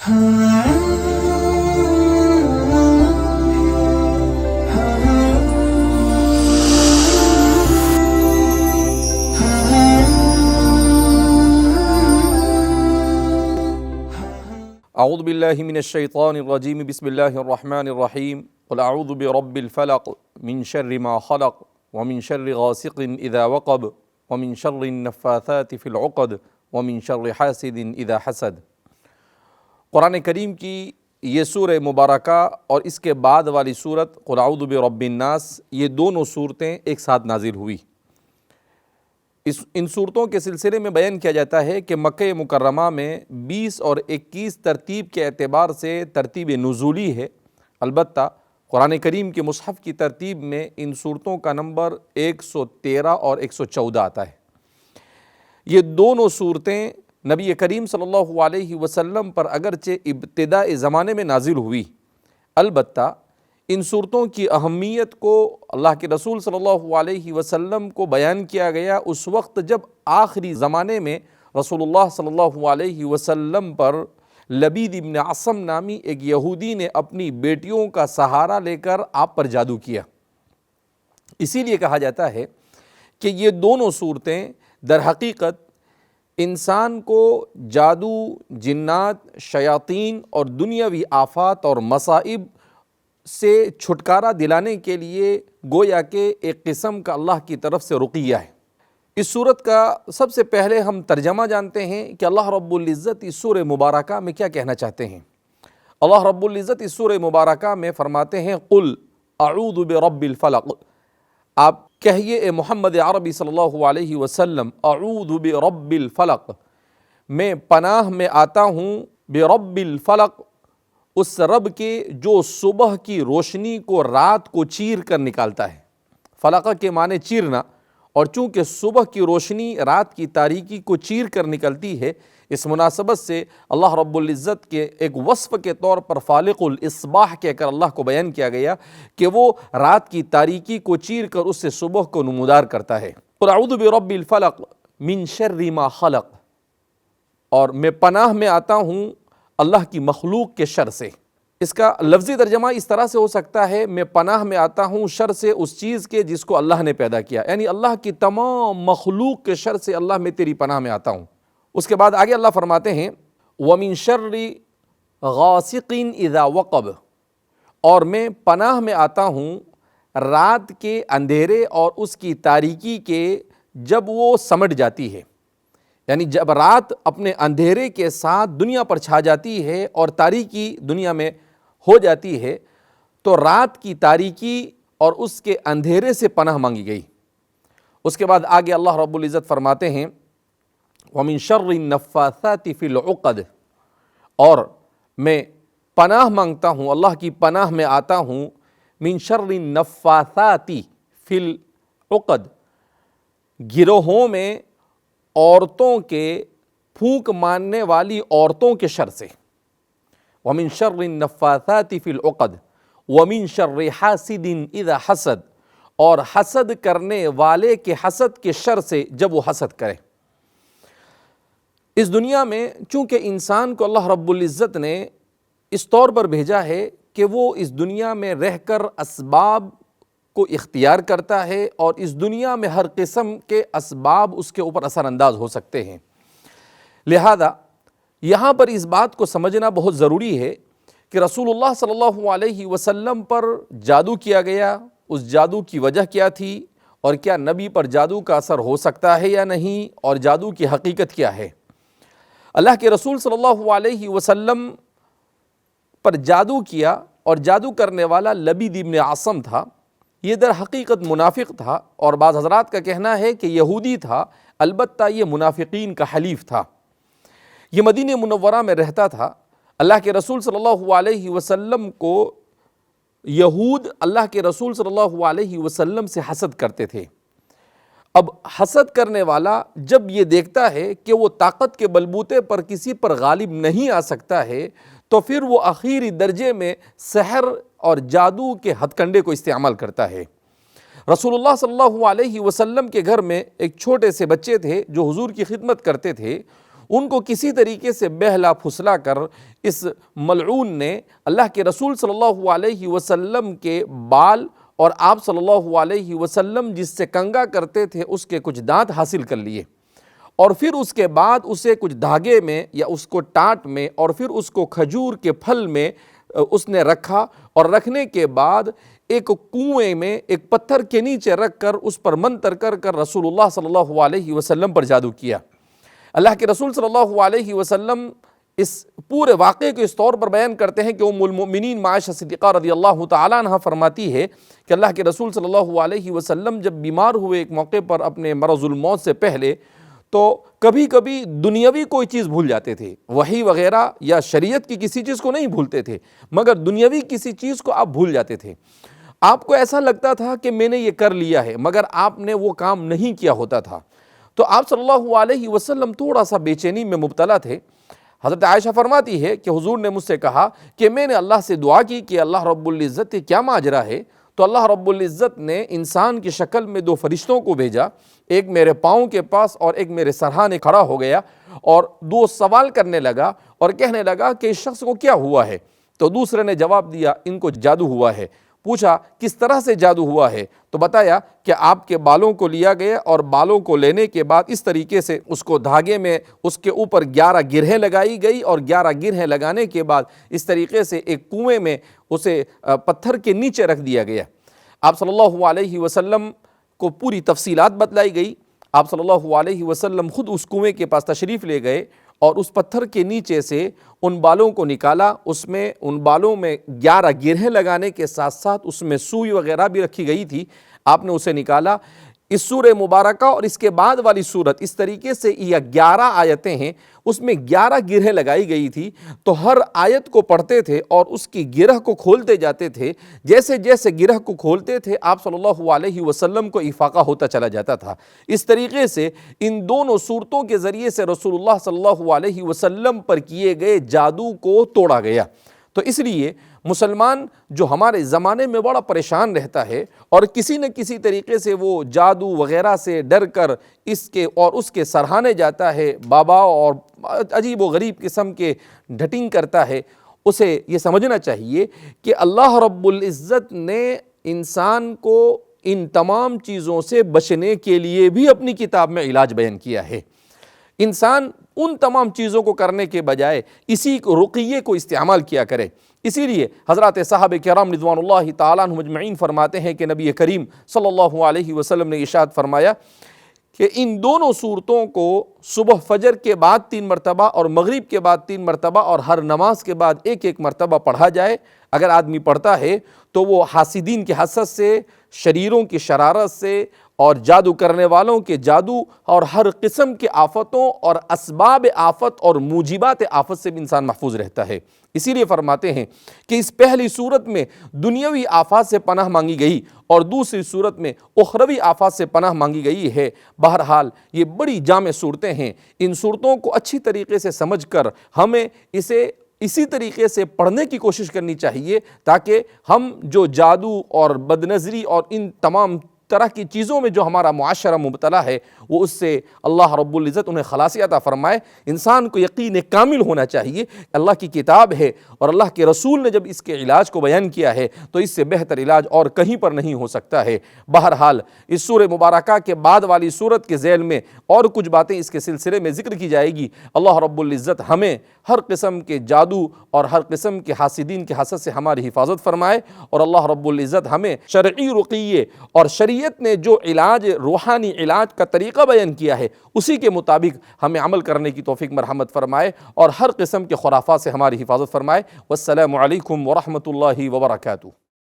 اعوذ باللہ من الشیطان الرجیم بسم اللہ الرحمن الرحیم قل اعوذ برب الفلق من شر ما خلق ومن شر غاسق اذا وقب ومن شر النفاثات فی العقد ومن شر حاسد اذا حسد۔ قرآن کریم کی یہ سورہ مبارکہ اور اس کے بعد والی سورت قل اعوذ برب الناس، یہ دونوں صورتیں ایک ساتھ نازل ہوئی۔ ان صورتوں کے سلسلے میں بیان کیا جاتا ہے کہ مکہ مکرمہ میں 20 اور 21 ترتیب کے اعتبار سے ترتیب نزولی ہے، البتہ قرآن کریم کے مصحف کی ترتیب میں ان صورتوں کا نمبر 113 اور 114 آتا ہے۔ یہ دونوں صورتیں نبی کریم صلی اللہ علیہ وسلم پر اگرچہ ابتداء زمانے میں نازل ہوئی، البتہ ان صورتوں کی اہمیت کو اللہ کے رسول صلی اللہ علیہ وسلم کو بیان کیا گیا اس وقت جب آخری زمانے میں رسول اللہ صلی اللہ علیہ وسلم پر لبید ابن عصم نامی ایک یہودی نے اپنی بیٹیوں کا سہارا لے کر آپ پر جادو کیا۔ اسی لیے کہا جاتا ہے کہ یہ دونوں صورتیں در حقیقت انسان کو جادو، جنات، شیاطین اور دنیاوی آفات اور مصائب سے چھٹکارا دلانے کے لیے گویا کہ ایک قسم کا اللہ کی طرف سے رقیہ ہے۔ اس سورت کا سب سے پہلے ہم ترجمہ جانتے ہیں کہ اللہ رب العزت اس سورہ مبارکہ میں کیا کہنا چاہتے ہیں۔ اللہ رب العزت اس سورہ مبارکہ میں فرماتے ہیں قل اعوذ برب الفلق، آپ کہیے اے محمد عربی صلی اللہ علیہ وسلم اعوذ برب الفلق، میں پناہ میں آتا ہوں برب الفلق، اس رب کے جو صبح کی روشنی کو رات کو چیر کر نکالتا ہے۔ فلق کے معنی چیرنا، اور چونکہ صبح کی روشنی رات کی تاریکی کو چیر کر نکلتی ہے، اس مناسبت سے اللہ رب العزت کے ایک وصف کے طور پر فالق الاصباح کہہ کر اللہ کو بیان کیا گیا کہ وہ رات کی تاریکی کو چیر کر اس سے صبح کو نمودار کرتا ہے۔ قل اعوذ برب الفلق من شر ما خلق، اور میں پناہ میں آتا ہوں اللہ کی مخلوق کے شر سے۔ اس کا لفظی ترجمہ اس طرح سے ہو سکتا ہے میں پناہ میں آتا ہوں شر سے اس چیز کے جس کو اللہ نے پیدا کیا، یعنی اللہ کی تمام مخلوق کے شر سے اللہ میں تیری پناہ میں آتا ہوں۔ اس کے بعد آگے اللہ فرماتے ہیں وَمِن شَرِّ غَاسِقٍ اِذَا وَقَبَ، اور میں پناہ میں آتا ہوں رات کے اندھیرے اور اس کی تاریکی کے جب وہ سمٹ جاتی ہے، یعنی جب رات اپنے اندھیرے کے ساتھ دنیا پر چھا جاتی ہے اور تاریکی دنیا میں ہو جاتی ہے، تو رات کی تاریکی اور اس کے اندھیرے سے پناہ مانگی گئی۔ اس کے بعد آگے اللہ رب العزت فرماتے ہیں وَمِن شَرِّ النَّفَّاثَاتِ فِي الْعُقَدِ، اور میں پناہ مانگتا ہوں، اللہ کی پناہ میں آتا ہوں من شر النفاثات فی العقد، گروہوں میں عورتوں کے پھونک مارنے والی عورتوں کے شر سے۔ وَمِن شَرِّ النَّفَّاثَاتِ فِي الْعُقَدِ وَمِن شَرِّ حَاسِدٍ اِذَا حَسَد، اور حسد کرنے والے کے حسد کے شر سے جب وہ حسد کرے۔ اس دنیا میں چونکہ انسان کو اللہ رب العزت نے اس طور پر بھیجا ہے کہ وہ اس دنیا میں رہ کر اسباب کو اختیار کرتا ہے، اور اس دنیا میں ہر قسم کے اسباب اس کے اوپر اثر انداز ہو سکتے ہیں، لہذا یہاں پر اس بات کو سمجھنا بہت ضروری ہے کہ رسول اللہ صلی اللہ علیہ وسلم پر جادو کیا گیا، اس جادو کی وجہ کیا تھی، اور کیا نبی پر جادو کا اثر ہو سکتا ہے یا نہیں، اور جادو کی حقیقت کیا ہے۔ اللہ کے رسول صلی اللہ علیہ وسلم پر جادو کیا، اور جادو کرنے والا لبید ابن عصم تھا، یہ در حقیقت منافق تھا، اور بعض حضرات کا کہنا ہے کہ یہودی تھا، البتہ یہ منافقین کا حلیف تھا۔ یہ مدینہ منورہ میں رہتا تھا۔ اللہ کے رسول صلی اللہ علیہ وسلم کو یہود اللہ کے رسول صلی اللہ علیہ وسلم سے حسد کرتے تھے۔ اب حسد کرنے والا جب یہ دیکھتا ہے کہ وہ طاقت کے بلبوتے پر کسی پر غالب نہیں آ سکتا ہے، تو پھر وہ آخری درجے میں سحر اور جادو کے ہتھ کنڈے کو استعمال کرتا ہے۔ رسول اللہ صلی اللہ علیہ وسلم کے گھر میں ایک چھوٹے سے بچے تھے جو حضور کی خدمت کرتے تھے۔ ان کو کسی طریقے سے بہلا پھسلا کر اس ملعون نے اللہ کے رسول صلی اللہ علیہ وسلم کے بال اور آپ صلی اللہ علیہ وسلم جس سے کنگا کرتے تھے اس کے کچھ دانت حاصل کر لیے، اور پھر اس کے بعد اسے کچھ دھاگے میں یا اس کو ٹاٹ میں اور پھر اس کو کھجور کے پھل میں اس نے رکھا، اور رکھنے کے بعد ایک کنویں میں ایک پتھر کے نیچے رکھ کر اس پر منتر کر کر رسول اللہ صلی اللہ علیہ وسلم پر جادو کیا۔ اللہ کے رسول صلی اللہ علیہ وسلم اس پورے واقعے کو اس طور پر بیان کرتے ہیں کہ ام المؤمنین عائشہ صدیقہ رضی اللہ تعالیٰ عنہ فرماتی ہے کہ اللہ کے رسول صلی اللہ علیہ وسلم جب بیمار ہوئے ایک موقع پر اپنے مرض الموت سے پہلے، تو کبھی کبھی دنیاوی کوئی چیز بھول جاتے تھے، وحی وغیرہ یا شریعت کی کسی چیز کو نہیں بھولتے تھے، مگر دنیاوی کسی چیز کو آپ بھول جاتے تھے۔ آپ کو ایسا لگتا تھا کہ میں نے یہ کر لیا ہے، مگر آپ نے وہ کام نہیں کیا ہوتا تھا، تو آپ صلی اللہ علیہ وسلم تھوڑا سا بے چینی میں مبتلا تھے۔ حضرت عائشہ فرماتی ہے کہ حضور نے مجھ سے کہا کہ میں نے اللہ سے دعا کی کہ اللہ رب العزت کیا ماجرا ہے، تو اللہ رب العزت نے انسان کی شکل میں دو فرشتوں کو بھیجا، ایک میرے پاؤں کے پاس اور ایک میرے سرہانے کھڑا ہو گیا، اور دو سوال کرنے لگا اور کہنے لگا کہ اس شخص کو کیا ہوا ہے، تو دوسرے نے جواب دیا ان کو جادو ہوا ہے۔ پوچھا کس طرح سے جادو ہوا ہے، تو بتایا کہ آپ کے بالوں کو لیا گیا اور بالوں کو لینے کے بعد اس طریقے سے اس کو دھاگے میں اس کے اوپر 11 گرہیں لگائی گئی، اور 11 گرہیں لگانے کے بعد اس طریقے سے ایک کنویں میں اسے پتھر کے نیچے رکھ دیا گیا۔ آپ صلی اللہ علیہ وسلم کو پوری تفصیلات بتلائی گئی۔ آپ صلی اللہ علیہ وسلم خود اس کنویں کے پاس تشریف لے گئے اور اس پتھر کے نیچے سے ان بالوں کو نکالا، اس میں ان بالوں میں 11 گرہیں لگانے کے ساتھ ساتھ اس میں سوئی وغیرہ بھی رکھی گئی تھی، آپ نے اسے نکالا۔ اس سورہ مبارکہ اور اس کے بعد والی سورت اس طریقے سے یہ 11 آیتیں ہیں، اس میں 11 گرہیں لگائی گئی تھی، تو ہر آیت کو پڑھتے تھے اور اس کی گرہ کو کھولتے جاتے تھے، جیسے جیسے گرہ کو کھولتے تھے آپ صلی اللہ علیہ وسلم کو افاقہ ہوتا چلا جاتا تھا۔ اس طریقے سے ان دونوں صورتوں کے ذریعے سے رسول اللہ صلی اللہ علیہ وسلم پر کیے گئے جادو کو توڑا گیا۔ تو اس لیے مسلمان جو ہمارے زمانے میں بڑا پریشان رہتا ہے اور کسی نہ کسی طریقے سے وہ جادو وغیرہ سے ڈر کر اس کے اور اس کے سرہانے جاتا ہے، بابا اور عجیب و غریب قسم کے ڈھٹنگ کرتا ہے، اسے یہ سمجھنا چاہیے کہ اللہ رب العزت نے انسان کو ان تمام چیزوں سے بچنے کے لیے بھی اپنی کتاب میں علاج بیان کیا ہے۔ انسان ان تمام چیزوں کو کرنے کے بجائے اسی رقیے کو استعمال کیا کرے۔ اسی لیے حضرات صحابہ کرام رضوان اللہ تعالیٰ عنہم اجمعین فرماتے ہیں کہ نبی کریم صلی اللہ علیہ وسلم نے ارشاد فرمایا کہ ان دونوں صورتوں کو صبح فجر کے بعد 3 مرتبہ اور مغرب کے بعد 3 مرتبہ اور ہر نماز کے بعد ایک ایک مرتبہ پڑھا جائے۔ اگر آدمی پڑھتا ہے تو وہ حاسدین کی حسد سے، شریروں کی شرارت سے اور جادو کرنے والوں کے جادو اور ہر قسم کے آفتوں اور اسباب آفت اور موجبات آفت سے بھی انسان محفوظ رہتا ہے۔ اسی لیے فرماتے ہیں کہ اس پہلی صورت میں دنیاوی آفات سے پناہ مانگی گئی اور دوسری صورت میں اخروی آفات سے پناہ مانگی گئی ہے۔ بہرحال یہ بڑی جامع صورتیں ہیں، ان صورتوں کو اچھی طریقے سے سمجھ کر ہمیں اسے اسی طریقے سے پڑھنے کی کوشش کرنی چاہیے تاکہ ہم جو جادو اور بدنظری اور ان تمام طرح کی چیزوں میں جو ہمارا معاشرہ مبتلا ہے وہ اس سے اللہ رب العزت انہیں خلاصی عطا فرمائے۔ انسان کو یقین کامل ہونا چاہیے، اللہ کی کتاب ہے اور اللہ کے رسول نے جب اس کے علاج کو بیان کیا ہے تو اس سے بہتر علاج اور کہیں پر نہیں ہو سکتا ہے۔ بہرحال اس سورہ مبارکہ کے بعد والی سورت کے ذیل میں اور کچھ باتیں اس کے سلسلے میں ذکر کی جائے گی۔ اللہ رب العزت ہمیں ہر قسم کے جادو اور ہر قسم کے حاسدین کے حسد سے ہماری حفاظت فرمائے، اور اللہ رب العزت ہمیں شرعی رقیے اور شریعت نے جو علاج روحانی علاج کا طریقہ بیان کیا ہے اسی کے مطابق ہمیں عمل کرنے کی توفیق مرحمت فرمائے اور ہر قسم کے خرافات سے ہماری حفاظت فرمائے۔ والسلام علیکم ورحمۃ اللہ وبرکاتہ۔